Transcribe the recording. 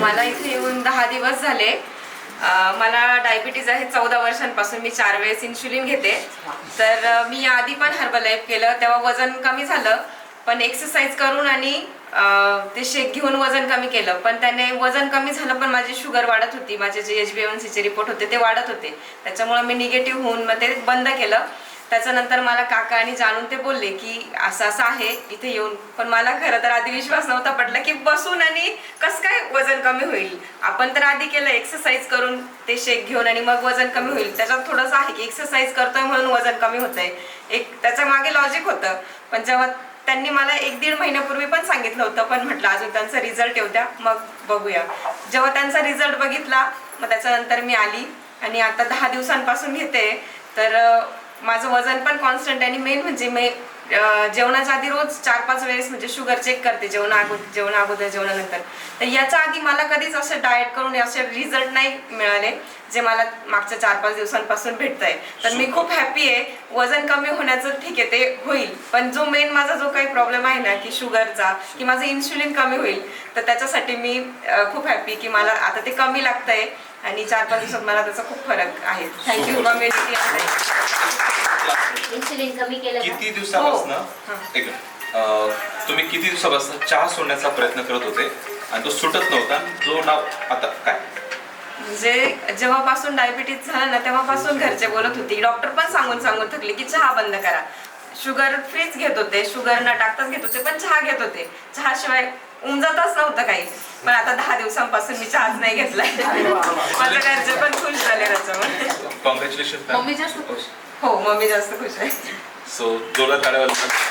मला इथे येऊन 10 दिवस झाले. मला डायबिटीज आहे 14 वर्षांपासून. मी 4 वेळेस इन्शुलिन घेते. तर मी आधी पण हर्बलाइफ केलं, तेव्हा वजन कमी झालं. पण एक्सरसाइज करून आणि ते शेक घेऊन वजन कमी केलं, पण त्याने वजन कमी झालं, पण माझी शुगर वाढत होती. माझे जे HbA1c रिपोर्ट होते ते वाढत होते. त्याच्यामुळे मी निगेटिव्ह होऊन मग ते बंद केलं. त्याच्यानंतर मला काका आणि जाणून ते बोलले की असं असं आहे इथे येऊन. पण मला खरं तर आधी विश्वास नव्हता पटला की बसून आणि कसं काय वजन कमी होईल. आपण तर आधी केलं एक्सरसाइज करून ते शेक घेऊन आणि मग वजन कमी होईल. त्याच्यात थोडंसं आहे की एक्सरसाइज करतोय म्हणून वजन कमी होतंय, एक त्याच्या मागे लॉजिक होतं. पण जेव्हा त्यांनी मला 1-1.5 महिन्यापूर्वी पण सांगितलं होतं, पण म्हटलं अजून त्यांचा रिझल्ट येऊ द्या मग बघूया. जेव्हा त्यांचा रिझल्ट बघितला मग त्याच्यानंतर मी आली आणि आता 10 दिवसांपासून घेते. तर माझं वजन पण कॉन्स्टंट आणि मेन म्हणजे मी जेवणाच्या आधी रोज 4-5 वेळेस म्हणजे शुगर चेक करते, जेवणाअगोदर जेवणानंतर. तर याच्या आधी मला कधीच असं डाएट करून असे रिझल्ट नाही मिळाले जे मला मागच्या 4-5 दिवसांपासून भेटत आहे. तर मी खूप हॅपी आहे. वजन कमी होण्याचं ठीक आहे ते होईल, पण जो मेन माझा जो काही प्रॉब्लेम आहे ना की शुगरचा, की माझं इन्शुलिन कमी होईल, तर त्याच्यासाठी मी खूप हॅपी की मला आता ते कमी लागतंय आणि 4-5 दिवसात मला त्याचा खूप फरक आहे. Thank you community. इन्सुलिन कमी केलं किती दिवसापासून तुम्ही किती दिवसापासून चहा सोडण्याचा प्रयत्न करत होते आणि तो सुटत नव्हता, जो नाव आता काय म्हणजे जेव्हापासून डायबिटीज झालं ना तेव्हापासून घरचे बोलत होते, डॉक्टर पण सांगून थकले की चहा बंद करा. शुगर फ्रीच घेत होते, शुगर न टाकताच घेत होते, पण चहा घेत होते. चहाशिवाय उमजतच नव्हतं काही. पण आता 10 दिवसांपासून मी चहाच नाही घेतलाय. माझ्या घरचे पण खुश झाले त्याच्यामुळे. कॉंग्रॅच्युलेशन. मम्मी जास्त खुश. हो, मम्मी जास्त खुश आहे. सो जोरात ताळ्या वाजवा.